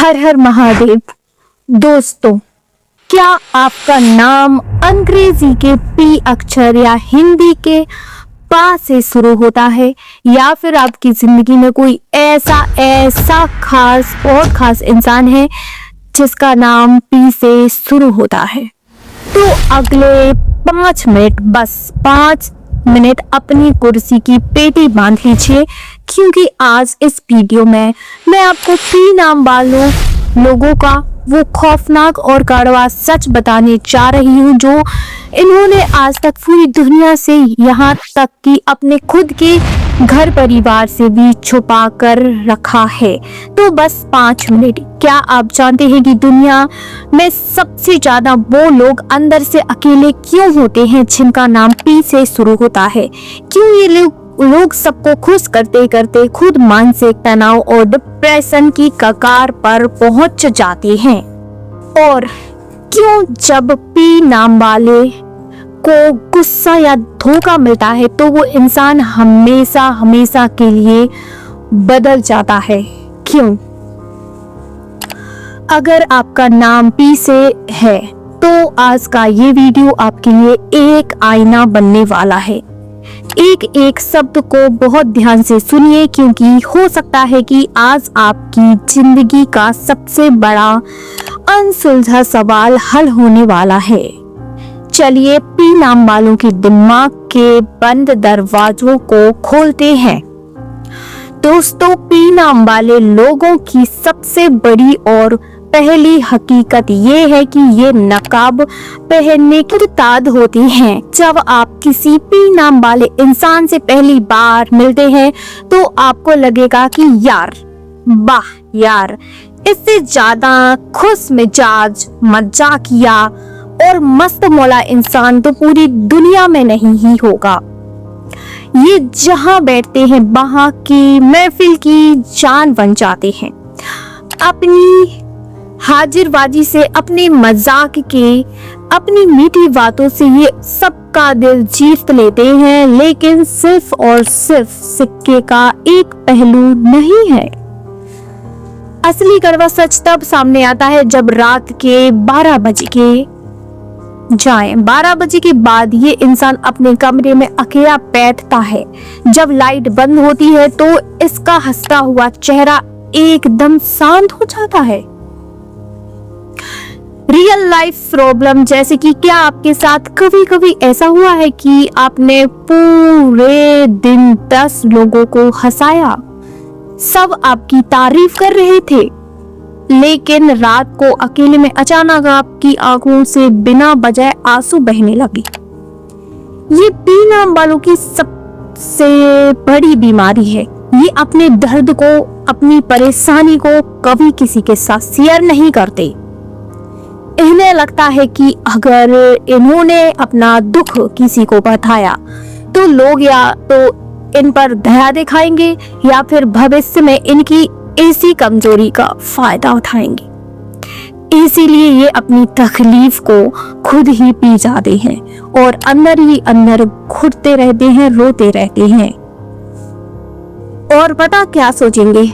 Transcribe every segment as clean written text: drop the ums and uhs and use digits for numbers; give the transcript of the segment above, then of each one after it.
हर हर महादेव। दोस्तों, क्या आपका नाम अंग्रेजी के पी अक्षर या हिंदी के पा से शुरू होता है, या फिर आपकी जिंदगी में कोई ऐसा खास बहुत खास इंसान है जिसका नाम पी से शुरू होता है? तो अगले 5 मिनट, बस 5 मिनट अपनी कुर्सी की पेटी बांध लीजिए, क्योंकि आज इस वीडियो में मैं आपको पी नाम वालों लोगों का वो खौफनाक और कड़वा सच बताने जा रही हूँ, जो इन्होंने आज तक पूरी दुनिया से, यहाँ तक कि अपने खुद के घर परिवार से भी छुपा कर रखा है। तो बस 5 मिनट। क्या आप जानते हैं कि दुनिया में सबसे ज्यादा वो लोग अंदर से अकेले क्यों होते हैं जिनका नाम पी से शुरू होता है? क्यों ये लोग सबको खुश करते करते खुद मानसिक तनाव और डिप्रेशन की कगार पर पहुंच जाते हैं? और क्यों जब पी नाम वाले को गुस्सा या धोखा मिलता है तो वो इंसान हमेशा के लिए बदल जाता है? क्यों? अगर आपका नाम पी से है तो आज का ये वीडियो आपके लिए एक आईना बनने वाला है। एक शब्द को बहुत ध्यान से सुनिए, क्योंकि हो सकता है कि आज आपकी जिंदगी का सबसे बड़ा अनसुलझा सवाल हल होने वाला है। चलिए पी नाम वालों के दिमाग के बंद दरवाजों को खोलते हैं। दोस्तों, पी नाम वाले लोगों की सबसे बड़ी और पहली हकीकत ये है कि ये नकाब पहनने की ताद होती हैं। जब आप किसी पी नाम वाले इंसान से पहली बार मिलते हैं तो आपको लगेगा कि यार, इससे ज्यादा खुश मिजाज, मजाकिया और मस्त मौला इंसान तो पूरी दुनिया में नहीं ही होगा। ये जहां बैठते हैं वहां की महफिल की जान बन जाते हैं। अपनी हाजिरबाजी से, अपने मजाक के, अपनी मीठी बातों से ये सबका दिल जीत लेते हैं, लेकिन सिर्फ और सिर्फ सिक्के का एक पहलू नहीं है। असली कड़वा सच तब सामने आता है जब रात के 12 बजे के 12 बजे के बाद ये इंसान अपने कमरे में अकेला बैठता है। जब लाइट बंद होती है तो इसका हंसता हुआ चेहरा एकदम शांत हो जाता है। रियल लाइफ प्रॉब्लम, जैसे कि क्या आपके साथ कभी ऐसा हुआ है कि आपने पूरे दिन 10 लोगों को हंसाया, सब आपकी तारीफ कर रहे थे, लेकिन रात को अकेले में अचानक आपकी आंखों से बिना वजह आंसू बहने लगे? ये पी नाम वालों की सबसे बड़ी बीमारी है। ये अपने दर्द को, अपनी परेशानी को कभी किसी के साथ शेयर नहीं करते। इन्हें लगता है कि अगर इन्होंने अपना दुख किसी को बताया तो लोग या तो इन पर दया दिखाएंगे या फिर भविष्य में इनकी ऐसी कमजोरी का फायदा उठाएंगे। इसीलिए ये अपनी तकलीफ को खुद ही पी जाते हैं और अंदर ही अंदर घुटते रहते हैं, रोते रहते हैं। और पता क्या सोचेंगे?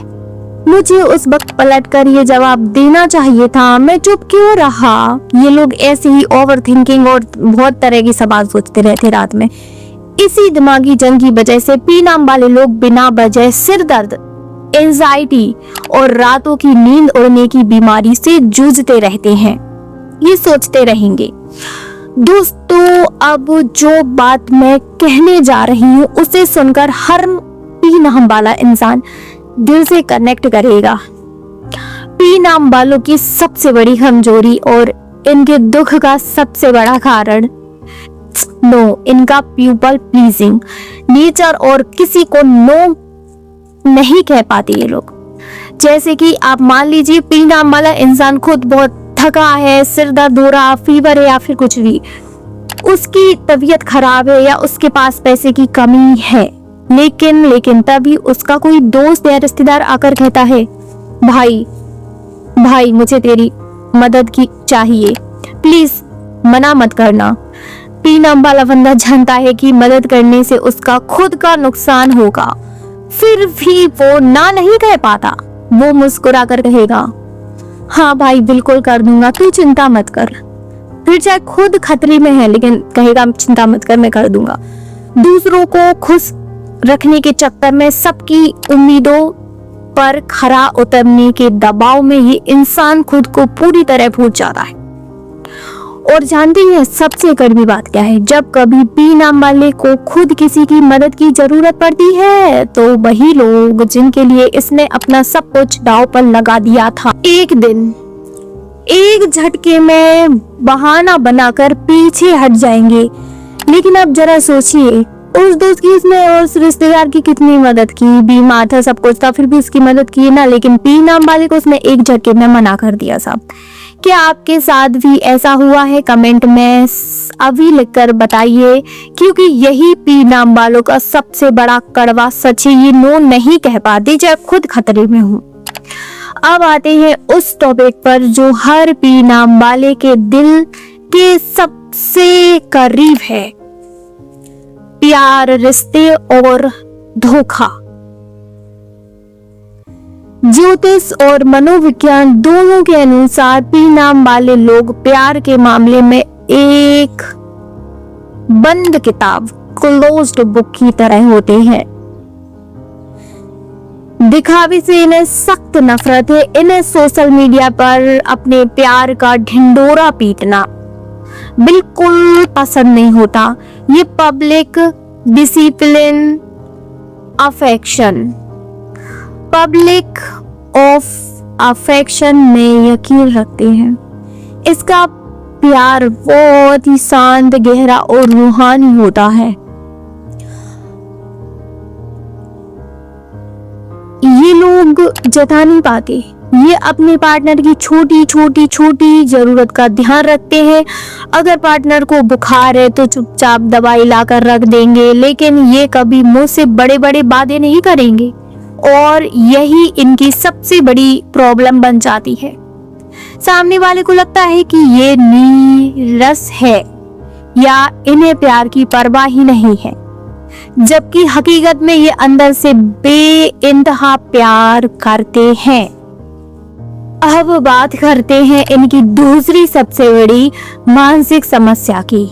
मुझे उस वक्त पलटकर ये जवाब देना चाहिए था, मैं चुप क्यों रहा? ये लोग ऐसे ही ओवर थिंकिंग और बहुत तरह की सवाल सोचते रहते रात में। इसी दिमागी जंग की वजह से पी नाम वाले लोग बिना वजह सिर दर्द, एंजाइटी और रातों की नींद उड़ने की बीमारी से जूझते रहते हैं। ये सोचते रहेंगे। दोस्तों, अब जो बात मैं कहने जा रही हूँ उसे सुनकर हर पी नाम वाला इंसान दिल से कनेक्ट करेगा। पी नाम वालों की सबसे बड़ी कमजोरी और इनके दुख का सबसे बड़ा कारण इनका पीपल प्लीजिंग नेचर, और किसी को नो नहीं कह पाते ये लोग। जैसे कि आप मान लीजिए पी नाम वाला इंसान खुद बहुत थका है, सिर दर्द हो रहा, फीवर है या फिर कुछ भी, उसकी तबीयत खराब है या उसके पास पैसे की कमी है, लेकिन तभी उसका कोई दोस्त या रिश्तेदार आकर कहता है, भाई मुझे तेरी मदद की चाहिए, प्लीज मना मत करना। पी नाम वाला बंदा जानता है कि मदद करने से उसका खुद का नुकसान होगा, फिर भी वो ना नहीं कह पाता। वो मुस्कुरा कर कहेगा, हाँ भाई बिल्कुल कर दूंगा, तू चिंता मत कर। फिर चाहे खुद खतरे में है लेकिन कहेगा चिंता मत कर, मैं कर दूंगा। दूसरों को खुश रखने के चक्कर में सबकी उम्मीदों पर खरा उतरने के दबाव में ही इंसान खुद को पूरी तरह भूल जाता है। और जानती है सबसे कड़वी बात क्या है? जब कभी पी नाम वाले को खुद किसी की मदद की जरूरत पड़ती है तो वही लोग जिनके लिए इसने अपना सब कुछ दांव पर लगा दिया था, एक दिन एक झटके में बहाना बनाकर पीछे हट जाएंगे। लेकिन अब जरा सोचिए, उस दोस्त की उसने और उस रिश्तेदार की कितनी मदद की, बीमार था, सब कुछ था, फिर भी उसकी मदद की ना, लेकिन पी नाम वाले को उसने एक झटके में मना कर दिया सब। क्या आपके साथ भी ऐसा हुआ है? कमेंट में अभी लिखकर बताइए, क्योंकि यही पी नाम वालों का सबसे बड़ा कड़वा सच है। ये नो नहीं कह पाते चाहे खुद खतरे में हो। अब आते हैं उस टॉपिक पर जो हर पी नाम वाले के दिल के सबसे करीब है, प्यार, रिश्ते और धोखा। ज्योतिष और मनोविज्ञान दोनों के अनुसार पी नाम वाले लोग प्यार के मामले में एक बंद किताब, क्लोज्ड बुक की तरह होते हैं। दिखावे से इन्हें सख्त नफरत है। इन्हें सोशल मीडिया पर अपने प्यार का ढिंडोरा पीटना बिल्कुल पसंद नहीं होता। ये public discipline public of affection में यकीन रखते हैं। इसका प्यार बहुत ही शांत, गहरा और रूहानी होता है। ये लोग जता नहीं पाते, ये अपने पार्टनर की छोटी जरूरत का ध्यान रखते हैं। अगर पार्टनर को बुखार है तो चुपचाप दवाई लाकर रख देंगे, लेकिन ये कभी मुंह से बड़े बड़े वादे नहीं करेंगे और यही इनकी सबसे बड़ी प्रॉब्लम बन जाती है। सामने वाले को लगता है कि ये नीरस है या इन्हें प्यार की परवाह ही नहीं है, जबकि हकीकत में ये अंदर से बेइंतहा प्यार करते हैं। अब बात करते हैं इनकी दूसरी सबसे बड़ी मानसिक समस्या की,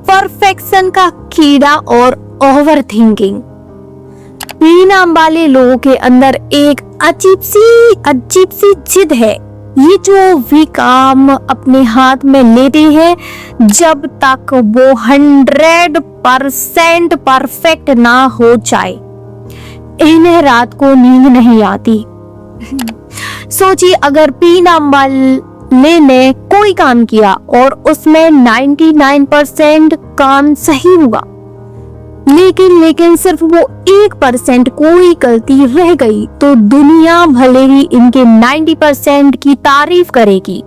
परफेक्शन का कीड़ा और ओवर थिंकिंग। पी नाम वाले लोगों के अंदर एक अजीब सी जिद है। ये जो भी काम अपने हाथ में लेते हैं, जब तक वो 100% परफेक्ट ना हो जाए इन्हें रात को नींद नहीं आती। सोचिए, अगर पी नाम वाले ने कोई काम किया और उसमें 99% काम सही हुआ, लेकिन सिर्फ वो 1% कोई गलती रह गई, तो दुनिया भले ही इनके 90% की तारीफ करेगी,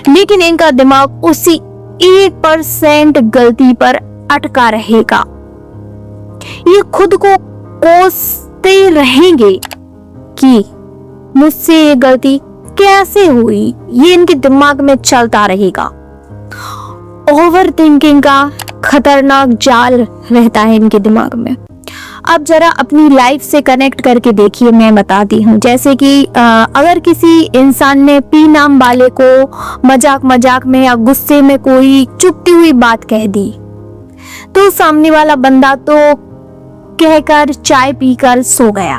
लेकिन इनका दिमाग उसी 1% गलती पर अटका रहेगा। ये खुद को कोसते रहेंगे कि मुझसे ये गलती कैसे हुई, ये इनके दिमाग में चलता रहेगा। ओवर थिंकिंग का खतरनाक जाल रहता है इनके दिमाग में। अब जरा अपनी लाइफ से कनेक्ट करके देखिए, मैं बताती हूँ। जैसे कि अगर किसी इंसान ने पी नाम वाले को मजाक में या गुस्से में कोई चुभती हुई बात कह दी, तो सामने वाला बंदा तो कहकर चाय पीकर सो गया,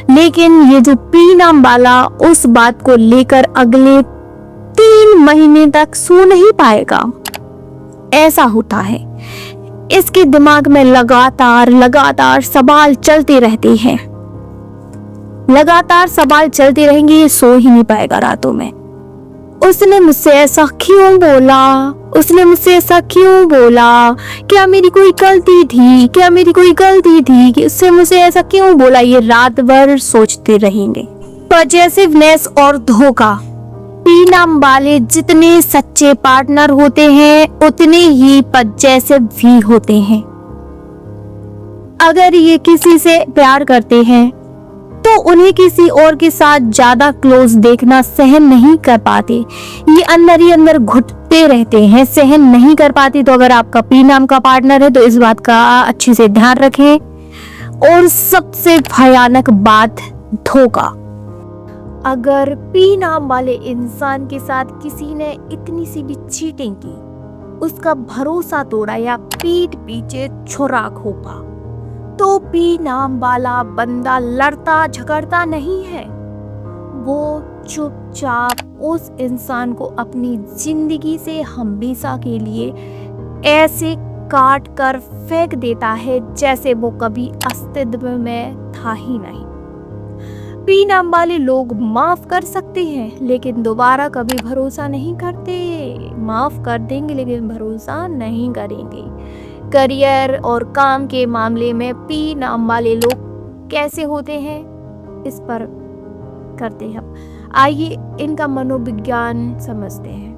लेकिन ये जो पी नाम वाला उस बात को लेकर अगले 3 महीने तक सो नहीं पाएगा। ऐसा होता है, इसके दिमाग में लगातार सवाल चलते रहते हैं, लगातार सवाल चलते रहेंगे, ये सो ही नहीं पाएगा रातों में। उसने मुझसे ऐसा क्यों बोला, उसने मुझसे ऐसा क्यों बोला, क्या मेरी कोई गलती थी कि उससे मुझसे ऐसा क्यों बोला, ये रात भर सोचते रहेंगे। पॉजिटिवनेस और धोखा। पी नाम वाले जितने सच्चे पार्टनर होते हैं उतने ही पॉजिटिव भी होते हैं। अगर ये किसी से प्यार करते हैं तो उन्हें किसी और के साथ ज्यादा क्लोज देखना सहन नहीं कर पाते। ये अंदर ही अंदर घुटते रहते हैं, सहन नहीं कर पाते। तो अगर आपका पी नाम का पार्टनर है तो इस बात का अच्छे से ध्यान रखें। और सबसे भयानक बात, धोखा। अगर पी नाम वाले इंसान के साथ किसी ने इतनी सी भी चीटिंग की, उसका भरोसा तोड़ा या पीठ पीछे छुरा घोंपा, तो पी नाम वाला बंदा लड़ता झगड़ता नहीं है। वो चुपचाप उस इंसान को अपनी जिंदगी से हमेशा के लिए ऐसे काट कर फेंक देता है जैसे वो कभी अस्तित्व में था ही नहीं। पी नाम वाले लोग माफ कर सकते हैं लेकिन दोबारा कभी भरोसा नहीं करते। माफ कर देंगे लेकिन भरोसा नहीं करेंगे। करियर और काम के मामले में पी नाम वाले लोग कैसे होते हैं, इस पर करते हैं। आइए इनका मनोविज्ञान समझते हैं।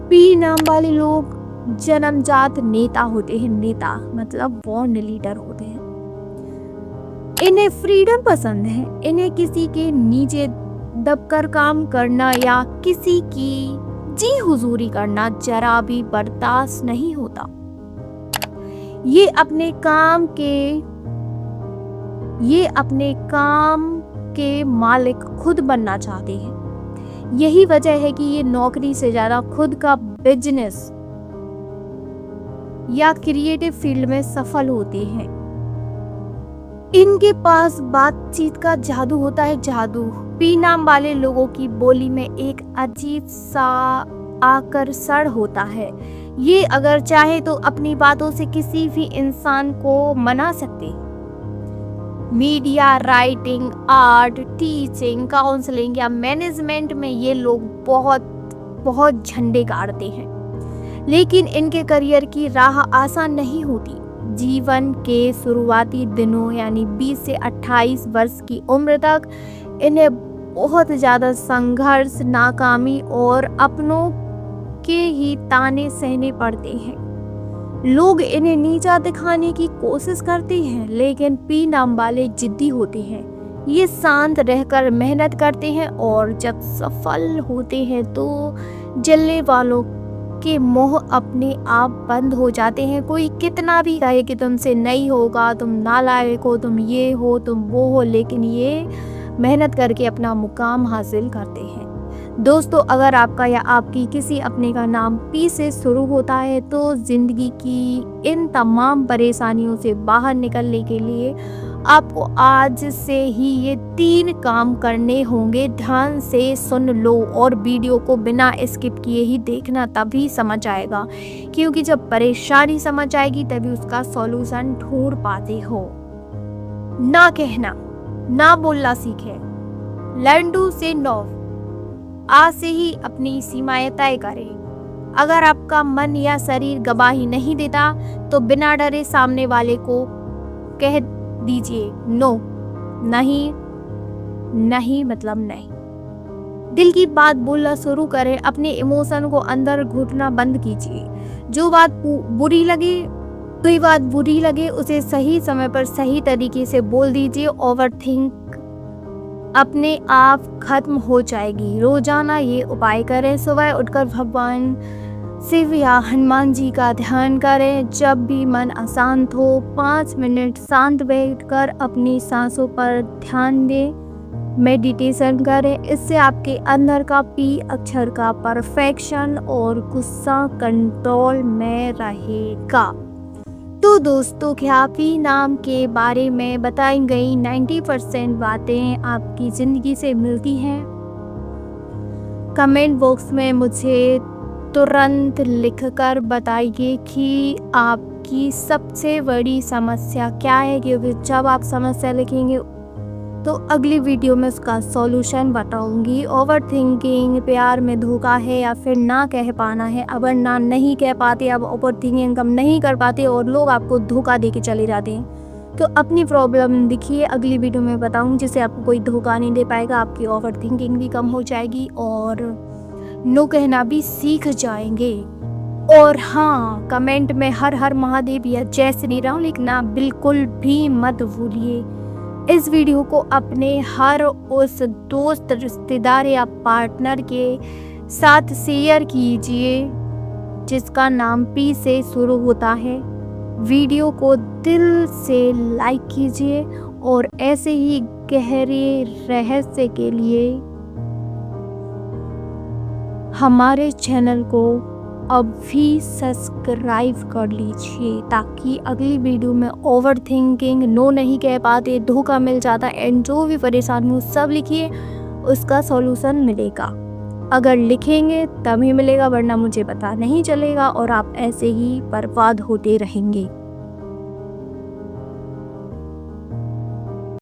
पी नाम वाले लोग जन्मजात नेता होते हैं। नेता मतलब बॉर्न लीडर होते हैं। इन्हें फ्रीडम पसंद है। इन्हें किसी के नीचे दबकर काम करना या किसी की जी हुजूरी करना जरा भी बर्दाश्त नहीं होता। ये अपने काम के मालिक खुद बनना चाहते हैं। यही वजह है कि ये नौकरी से ज्यादा खुद का बिजनेस या क्रिएटिव फील्ड में सफल होते हैं। इनके पास बातचीत का जादू होता है। जादू पी नाम वाले लोगों की बोली में एक अजीब सा आकर्षण होता है। ये अगर चाहे तो अपनी बातों से किसी भी इंसान को मना सकते। Media, writing, art, teaching, counselling या मैनेजमेंट में ये लोग बहुत झंडे गाड़ते हैं। लेकिन इनके करियर की राह आसान नहीं होती। जीवन के शुरुआती दिनों यानी 20 से 28 वर्ष की उम्र तक इन्हें बहुत ज़्यादा संघर्ष, नाकामी और अपनों के ही ताने सहने पड़ते हैं। लोग इन्हें नीचा दिखाने की कोशिश करते हैं लेकिन पी नाम वाले जिद्दी होते हैं। ये शांत रहकर मेहनत करते हैं और जब सफल होते हैं तो जलने वालों के मुंह अपने आप बंद हो जाते हैं। कोई कितना भी कहे कि तुमसे नहीं होगा, तुम नालायक हो, तुम ये हो, तुम वो हो, लेकिन ये मेहनत करके अपना मुकाम हासिल करते हैं। दोस्तों, अगर आपका या आपकी किसी अपने का नाम पी से शुरू होता है तो जिंदगी की इन तमाम परेशानियों से बाहर निकलने के लिए आपको आज से ही ये 3 काम करने होंगे। ध्यान से सुन लो और वीडियो को बिना स्किप किए ही देखना, तभी समझ आएगा, क्योंकि जब परेशानी समझ आएगी तभी उसका सॉल्यूशन ढूंढ पाते हो। ना कहना, ना बोलना सीखें। लर्न टू से नो। आज से ही अपनी सीमाएं तय करें। अगर आपका मन या शरीर गवाही नहीं देता तो बिना डरे सामने वाले को कह दीजिए नो। नहीं नहीं मतलब नहीं। दिल की बात बोलना शुरू करें। अपने इमोशन को अंदर घुटना बंद कीजिए। जो बात बुरी लगे उसे सही समय पर सही तरीके से बोल दीजिए। ओवरथिंक अपने आप खत्म हो जाएगी। रोजाना ये उपाय करें। सुबह उठकर भगवान शिव या हनुमान जी का ध्यान करें। जब भी मन अशांत हो 5 मिनट शांत बैठकर अपनी सांसों पर ध्यान दें, मेडिटेशन करें। इससे आपके अंदर का पी अक्षर का परफेक्शन और गुस्सा कंट्रोल में रहेगा। तो दोस्तों, क्या पी नाम के बारे में बताई गई 90% बातें आपकी ज़िंदगी से मिलती हैं? कमेंट बॉक्स में मुझे तुरंत लिखकर बताइए कि आपकी सबसे बड़ी समस्या क्या है, क्योंकि जब आप समस्या लिखेंगे तो अगली वीडियो में उसका सॉल्यूशन बताऊंगी। ओवरथिंकिंग प्यार में धोखा है या फिर ना कह पाना है। अगर ना नहीं कह पाते, अब ओवरथिंकिंग कम नहीं कर पाते और लोग आपको धोखा दे के चले जाते हैं, तो अपनी प्रॉब्लम लिखिए, अगली वीडियो में बताऊंगी, जिससे आपको कोई धोखा नहीं दे पाएगा। आपकी ओवरथिंकिंग भी कम हो जाएगी और नो कहना भी सीख जाएंगे। और हाँ, कमेंट में हर हर महादेव या जय श्री राम लिखना बिल्कुल भी मत भूलिए। इस वीडियो को अपने हर उस दोस्त, रिश्तेदार या पार्टनर के साथ शेयर कीजिए जिसका नाम पी से शुरू होता है। वीडियो को दिल से लाइक कीजिए और ऐसे ही गहरे रहस्य के लिए हमारे चैनल को अब भी सब्सक्राइब कर लीजिए, ताकि अगली वीडियो में ओवर थिंकिंग, नो नहीं कह पाते, धोखा मिल जाता एंड जो भी परेशानी हो सब लिखिए, उसका सॉल्यूशन मिलेगा। अगर लिखेंगे तभी मिलेगा, वरना मुझे पता नहीं चलेगा और आप ऐसे ही बर्बाद होते रहेंगे।